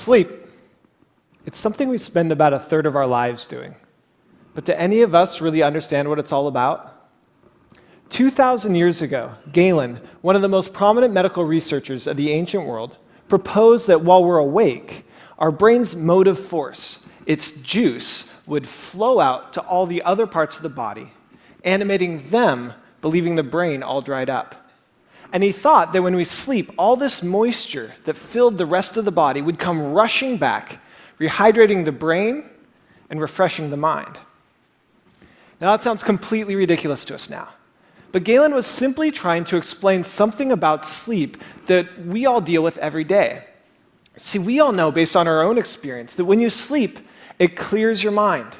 Sleep. It's something we spend about a third of our lives doing. But do any of us really understand what it's all about? 2,000 years ago, Galen, one of the most prominent medical researchers of the ancient world, proposed that while we're awake, our brain's motive force, its juice, would flow out to all the other parts of the body, animating them, believing the brain all dried up. And he thought that when we sleep, all this moisture that filled the rest of the body would come rushing back, rehydrating the brain and refreshing the mind. Now that sounds completely ridiculous to us now. But Galen was simply trying to explain something about sleep that we all deal with every day. See, we all know based on our own experience that when you sleep, it clears your mind.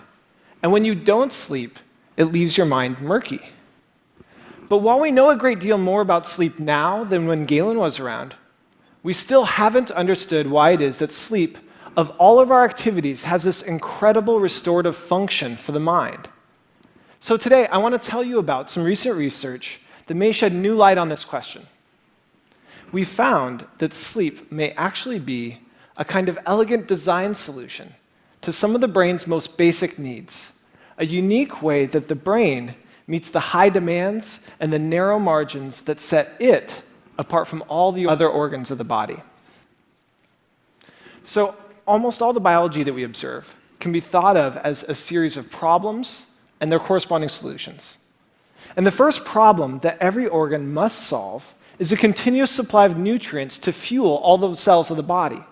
And when you don't sleep, it leaves your mind murky. But while we know a great deal more about sleep now than when Galen was around, we still haven't understood why it is that sleep, of all of our activities, has this incredible restorative function for the mind. So today, I want to tell you about some recent research that may shed new light on this question. We found that sleep may actually be a kind of elegant design solution to some of the brain's most basic needs, a unique way that the brain meets the high demands and the narrow margins that set it apart from all the other organs of the body. So almost all the biology that we observe can be thought of as a series of problems and their corresponding solutions. And the first problem that every organ must solve is a continuous supply of nutrients to fuel all the cells of the body.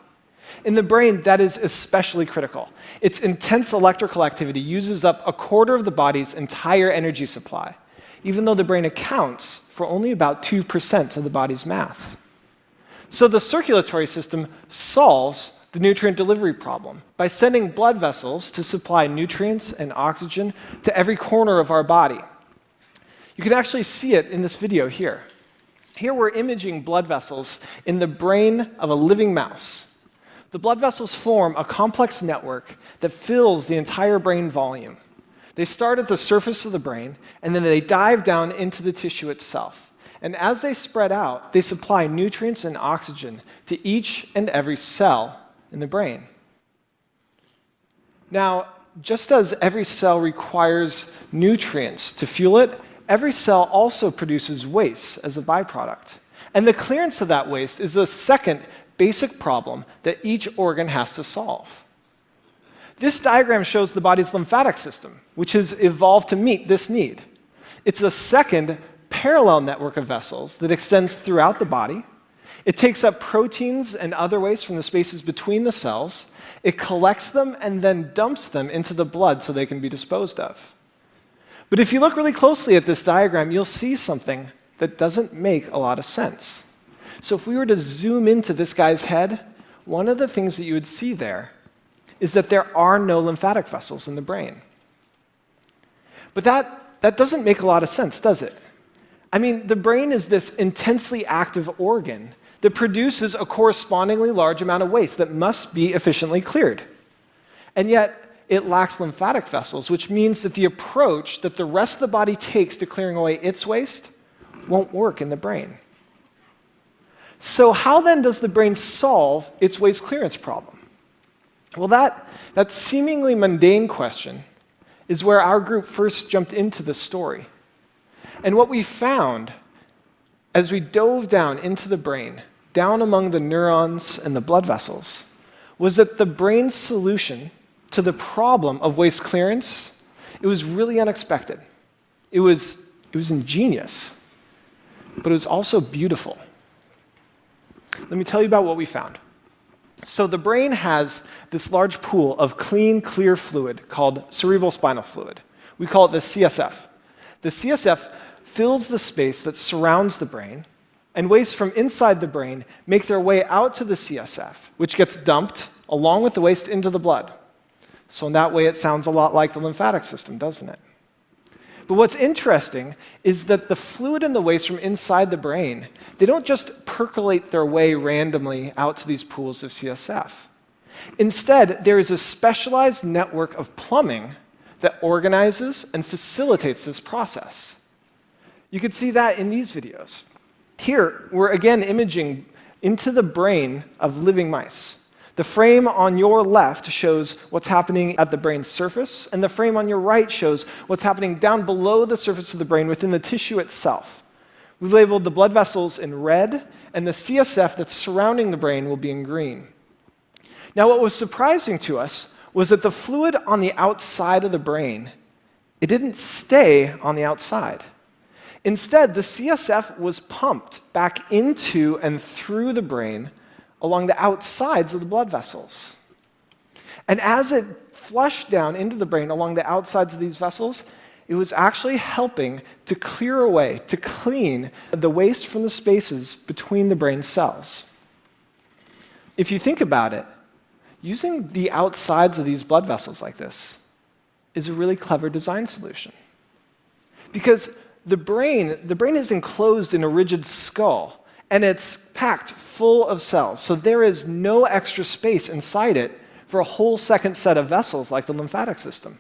In the brain, that is especially critical. Its intense electrical activity uses up a quarter of the body's entire energy supply, even though the brain accounts for only about 2% of the body's mass. So the circulatory system solves the nutrient delivery problem by sending blood vessels to supply nutrients and oxygen to every corner of our body. You can actually see it in this video here. Here we're imaging blood vessels in the brain of a living mouse. The blood vessels form a complex network that fills the entire brain volume. They start at the surface of the brain, and then they dive down into the tissue itself. And as they spread out, they supply nutrients and oxygen to each and every cell in the brain. Now, just as every cell requires nutrients to fuel it, every cell also produces waste as a byproduct. And the clearance of that waste is the second basic problem that each organ has to solve. This diagram shows the body's lymphatic system, which has evolved to meet this need. It's a second parallel network of vessels that extends throughout the body. It takes up proteins and other waste from the spaces between the cells. It collects them and then dumps them into the blood so they can be disposed of. But if you look really closely at this diagram, you'll see something that doesn't make a lot of sense. So if we were to zoom into this guy's head, one of the things that you would see there is that there are no lymphatic vessels in the brain. But that doesn't make a lot of sense, does it? I mean, the brain is this intensely active organ that produces a correspondingly large amount of waste that must be efficiently cleared. And yet, it lacks lymphatic vessels, which means that the approach that the rest of the body takes to clearing away its waste won't work in the brain. So how then does the brain solve its waste clearance problem? Well, that seemingly mundane question is where our group first jumped into the story. And what we found as we dove down into the brain, down among the neurons and the blood vessels, was that the brain's solution to the problem of waste clearance, it was really unexpected. It was ingenious, but it was also beautiful. Let me tell you about what we found. So the brain has this large pool of clean, clear fluid called cerebrospinal fluid. We call it the CSF. The CSF fills the space that surrounds the brain, and waste from inside the brain make their way out to the CSF, which gets dumped along with the waste into the blood. So in that way, it sounds a lot like the lymphatic system, doesn't it? But what's interesting is that the fluid and the waste from inside the brain, they don't just percolate their way randomly out to these pools of CSF. Instead, there is a specialized network of plumbing that organizes and facilitates this process. You can see that in these videos. Here, we're again imaging into the brain of living mice. The frame on your left shows what's happening at the brain's surface, and the frame on your right shows what's happening down below the surface of the brain within the tissue itself. We've labeled the blood vessels in red, and the CSF that's surrounding the brain will be in green. Now, what was surprising to us was that the fluid on the outside of the brain, it didn't stay on the outside. Instead, the CSF was pumped back into and through the brain along the outsides of the blood vessels. And as it flushed down into the brain along the outsides of these vessels, it was actually helping to clear away, to clean the waste from the spaces between the brain cells. If you think about it, using the outsides of these blood vessels like this is a really clever design solution. Because the brain is enclosed in a rigid skull, and it's packed full of cells, so there is no extra space inside it for a whole second set of vessels like the lymphatic system.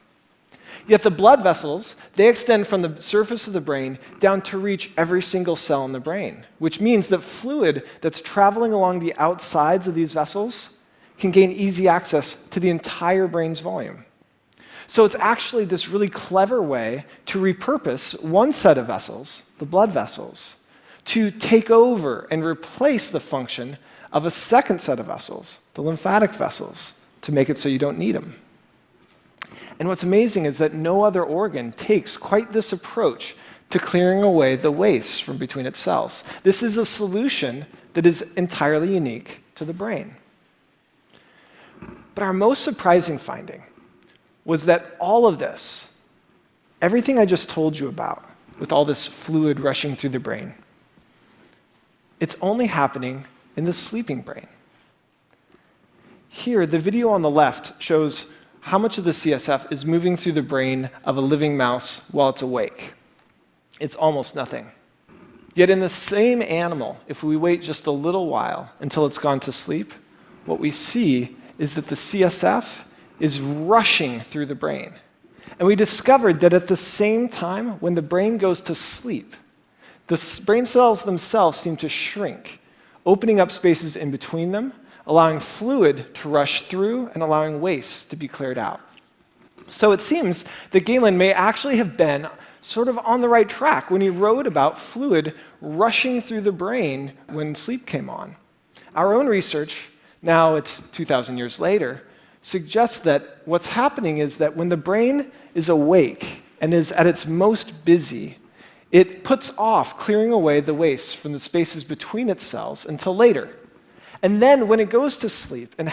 Yet the blood vessels, they extend from the surface of the brain down to reach every single cell in the brain, which means that fluid that's traveling along the outsides of these vessels can gain easy access to the entire brain's volume. So it's actually this really clever way to repurpose one set of vessels, the blood vessels, to take over and replace the function of a second set of vessels, the lymphatic vessels, to make it so you don't need them. And what's amazing is that no other organ takes quite this approach to clearing away the waste from between its cells. This is a solution that is entirely unique to the brain. But our most surprising finding was that all of this, everything I just told you about, with all this fluid rushing through the brain, it's only happening in the sleeping brain. Here, the video on the left shows how much of the CSF is moving through the brain of a living mouse while it's awake. It's almost nothing. Yet in the same animal, if we wait just a little while until it's gone to sleep, what we see is that the CSF is rushing through the brain. And we discovered that at the same time, when the brain goes to sleep, the brain cells themselves seem to shrink, opening up spaces in between them, allowing fluid to rush through and allowing waste to be cleared out. So it seems that Galen may actually have been sort of on the right track when he wrote about fluid rushing through the brain when sleep came on. Our own research, now it's 2,000 years later, suggests that what's happening is that when the brain is awake and is at its most busy, it puts off clearing away the waste from the spaces between its cells until later. And then when it goes to sleep and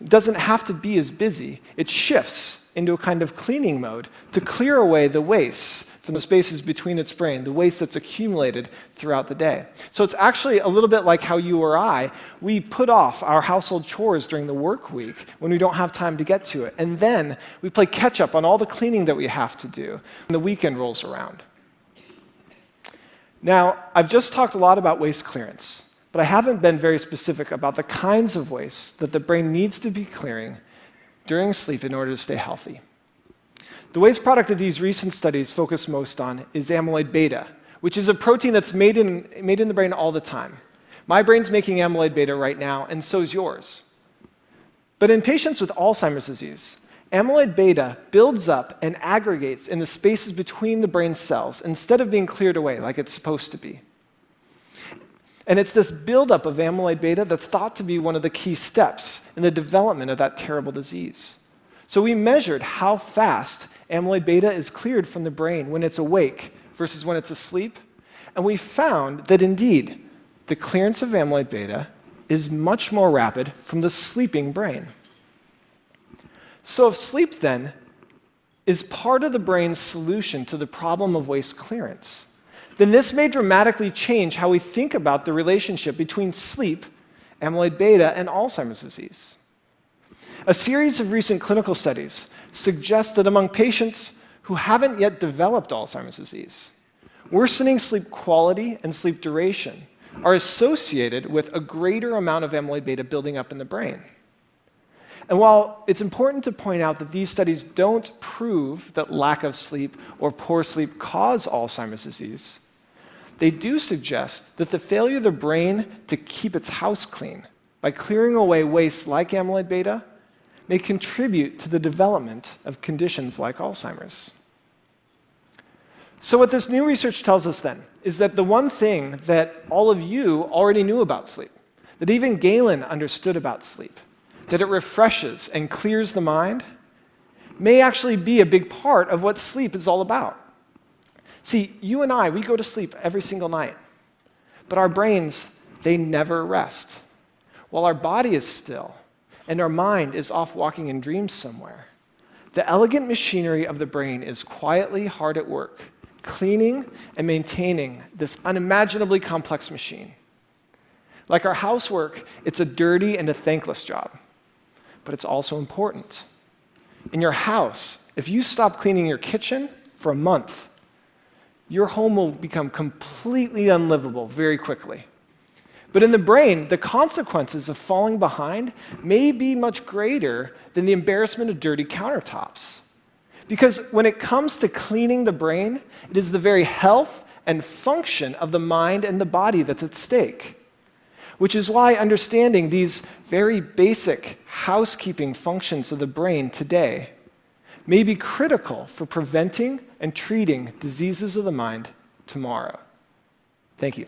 doesn't have to be as busy, it shifts into a kind of cleaning mode to clear away the waste from the spaces between its brain, the waste that's accumulated throughout the day. So it's actually a little bit like how you or I, we put off our household chores during the work week when we don't have time to get to it. And then we play catch up on all the cleaning that we have to do when the weekend rolls around. Now, I've just talked a lot about waste clearance, but I haven't been very specific about the kinds of waste that the brain needs to be clearing during sleep in order to stay healthy. The waste product that these recent studies focus most on is amyloid beta, which is a protein that's made in the brain all the time. My brain's making amyloid beta right now, and so is yours. But in patients with Alzheimer's disease, amyloid beta builds up and aggregates in the spaces between the brain cells instead of being cleared away like it's supposed to be. And it's this buildup of amyloid beta that's thought to be one of the key steps in the development of that terrible disease. So we measured how fast amyloid beta is cleared from the brain when it's awake versus when it's asleep, and we found that indeed, the clearance of amyloid beta is much more rapid from the sleeping brain. So if sleep, then, is part of the brain's solution to the problem of waste clearance, then this may dramatically change how we think about the relationship between sleep, amyloid beta, and Alzheimer's disease. A series of recent clinical studies suggest that among patients who haven't yet developed Alzheimer's disease, worsening sleep quality and sleep duration are associated with a greater amount of amyloid beta building up in the brain. And while it's important to point out that these studies don't prove that lack of sleep or poor sleep cause Alzheimer's disease, they do suggest that the failure of the brain to keep its house clean by clearing away waste like amyloid beta, may contribute to the development of conditions like Alzheimer's. So what this new research tells us then is that the one thing that all of you already knew about sleep, that even Galen understood about sleep, that it refreshes and clears the mind, may actually be a big part of what sleep is all about. See, you and I, we go to sleep every single night, but our brains, they never rest. While our body is still and our mind is off walking in dreams somewhere, the elegant machinery of the brain is quietly hard at work, cleaning and maintaining this unimaginably complex machine. Like our housework, it's a dirty and a thankless job, but it's also important. In your house, if you stop cleaning your kitchen for a month, your home will become completely unlivable very quickly. But in the brain, the consequences of falling behind may be much greater than the embarrassment of dirty countertops. Because when it comes to cleaning the brain, it is the very health and function of the mind and the body that's at stake. Which is why understanding these very basic housekeeping functions of the brain today may be critical for preventing and treating diseases of the mind tomorrow. Thank you.